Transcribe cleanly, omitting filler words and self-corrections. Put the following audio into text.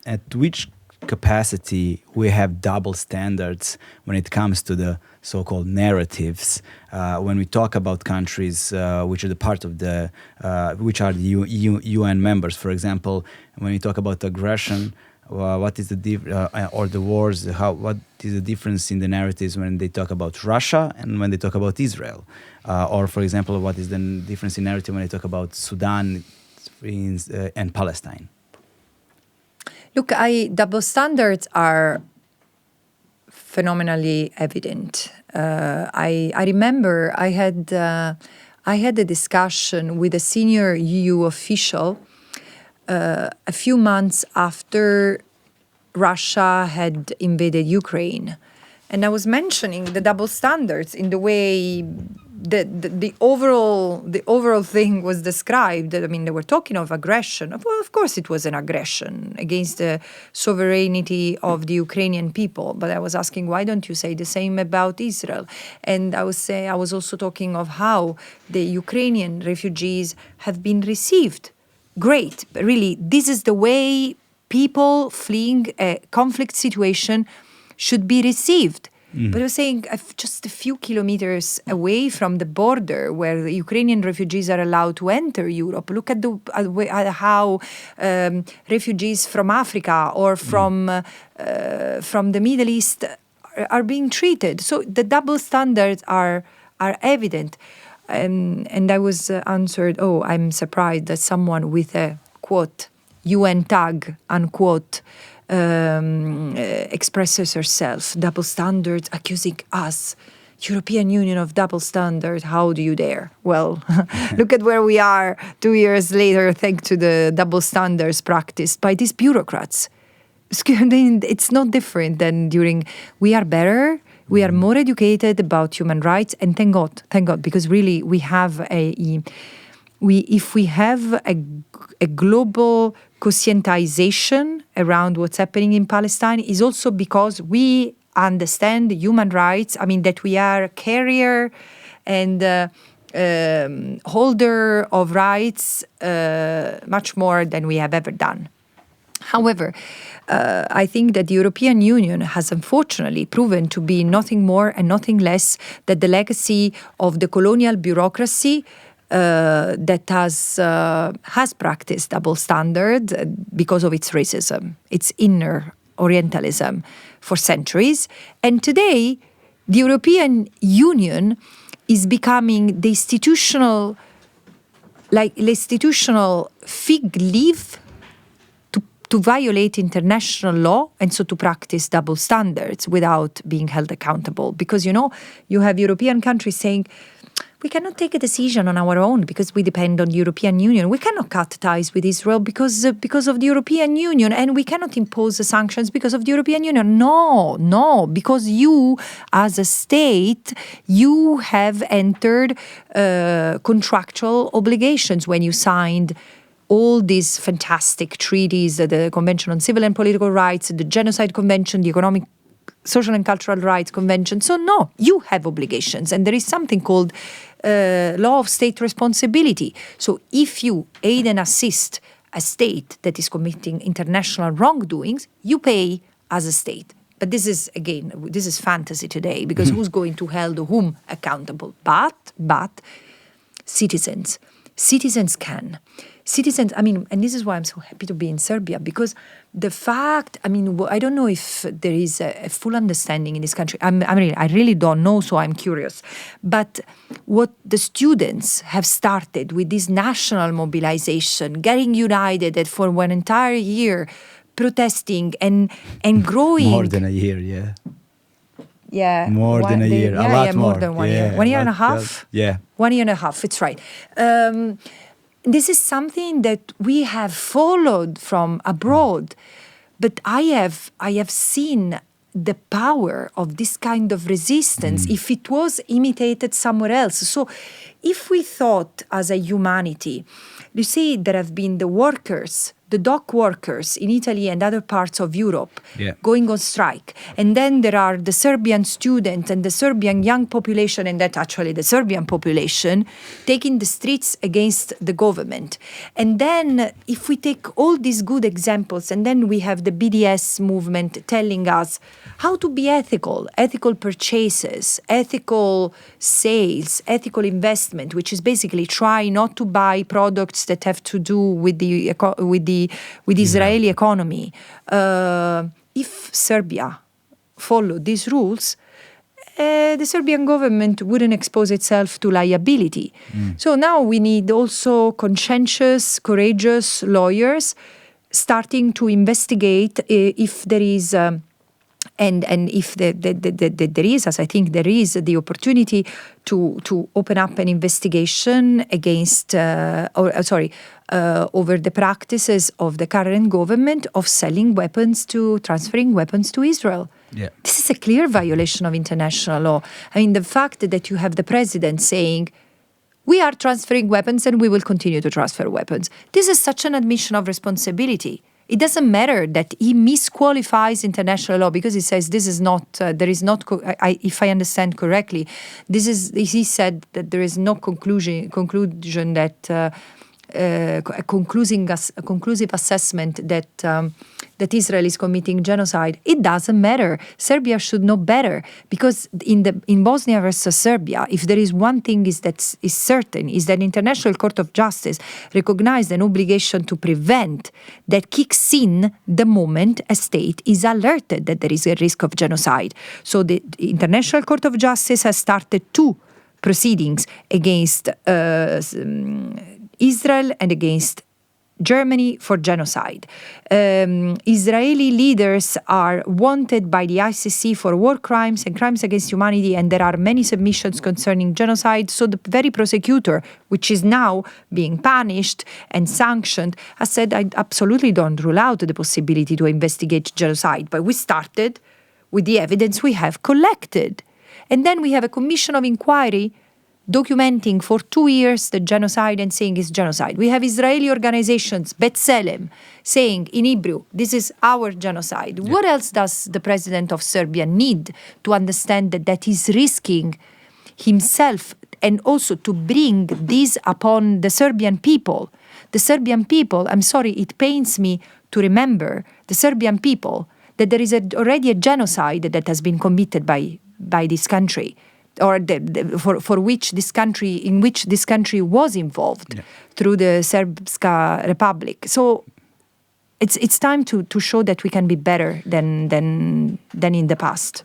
at which capacity we have double standards when it comes to the so-called narratives. When we talk about countries which are the part of the, which are the UN members, for example, when we talk about aggression, what is the or the wars? What is the difference in the narratives when they talk about Russia and when they talk about Israel? Or, for example, what is the difference in narrative when they talk about Sudan and Palestine? Look, double standards are phenomenally evident. I remember I had a discussion with a senior EU official a few months after Russia had invaded Ukraine. And I was mentioning the double standards in the way the overall thing was described. I mean, they were talking of aggression. Well, of course it was an aggression against the sovereignty of the Ukrainian people. But I was asking, why don't you say the same about Israel? And I was also talking of how the Ukrainian refugees have been received. Great. But really, this is the way people fleeing a conflict situation should be received. But I was saying just a few kilometers away from the border where the Ukrainian refugees are allowed to enter Europe, look at how refugees from Africa or from the Middle East are being treated. So the double standards are evident. And I was answered, I'm surprised that someone with a, quote, UN tag, unquote, expresses herself, double standards, accusing us, European Union of double standards. How do you dare? Well, look at where we are 2 years later, thanks to the double standards practiced by these bureaucrats. It's not different than during, we are better, we are more educated about human rights, and thank God, because really we have if we have a global conscientization around what's happening in Palestine, is also because we understand human rights. I mean, that we are a carrier and holder of rights much more than we have ever done. However, I think that the European Union has unfortunately proven to be nothing more and nothing less than the legacy of the colonial bureaucracy that has practiced double standard because of its racism, its inner Orientalism for centuries. And today, the European Union is becoming the institutional fig leaf to violate international law and so to practice double standards without being held accountable. Because, you have European countries saying, we cannot take a decision on our own because we depend on the European Union. We cannot cut ties with Israel because of the European Union, and we cannot impose the sanctions because of the European Union. No, because you, as a state, you have entered contractual obligations when you signed all these fantastic treaties, the Convention on Civil and Political Rights, the Genocid Convention, the Economic, Social and Cultural Rights Convention. So no, you have obligations. And there is something called law of state responsibility. So if you aid and assist a state that is committing international wrongdoings, you pay as a state. But this is fantasy today, because who's going to hold whom accountable? But citizens can. Citizens, and this is why I'm so happy to be in Serbia, because the fact, I don't know if there is a full understanding in this country. I really don't know, so I'm curious. But what the students have started with this national mobilization, getting united for one entire year, protesting and growing. More than a year, yeah. Yeah. More than a year, a lot more. More than 1 year. 1 year and a half? Yeah. 1 year and a half, it's right. This is something that we have followed from abroad, but I have seen the power of this kind of resistance if it was imitated somewhere else. So if we thought as a humanity, you see, there have been the workers, the dock workers in Italy and other parts of Europe going on strike. And then there are the Serbian students and the Serbian young population, and that actually the Serbian population, taking the streets against the government. And then if we take all these good examples, and then we have the BDS movement telling us how to be ethical purchases, ethical sales, ethical investment, which is basically try not to buy products that have to do with the Israeli economy. If Serbia followed these rules, the Serbian government wouldn't expose itself to liability. So now we need also conscientious, courageous lawyers starting to investigate if there is. And if there is, as I think there is, the opportunity to open up an investigation against, over the practices of the current government of selling weapons transferring weapons to Israel. Yeah. This is a clear violation of international law. I mean, the fact that you have the president saying, we are transferring weapons and we will continue to transfer weapons. This is such an admission of responsibility. It doesn't matter that he misqualifies international law because he says this is not, if I understand correctly, he said that there is no conclusion that, a conclusive assessment that Israel is committing genocide. It doesn't matter. Serbia should know better, because in Bosnia versus Serbia, if there is one thing is certain, is that International Court of Justice recognized an obligation to prevent that kicks in the moment a state is alerted that there is a risk of genocide. So the International Court of Justice has started 2 proceedings against Israel and against Germany for genocide. Israeli leaders are wanted by the ICC for war crimes and crimes against humanity, and there are many submissions concerning genocide. So the very prosecutor, which is now being punished and sanctioned, has said, I absolutely don't rule out the possibility to investigate genocide. But we started with the evidence we have collected. And then we have a commission of inquiry documenting for 2 years the genocide and saying it's genocide. We have Israeli organizations, B'Tselem, saying in Hebrew, this is our genocide. Yeah. What else does the president of Serbia need to understand that he's risking himself and also to bring this upon the Serbian people? The Serbian people, I'm sorry, it pains me to remember the Serbian people that there is already a genocide that has been committed by this country, or for which this country was involved through the Srpska Republic. So it's time to show that we can be better than in the past.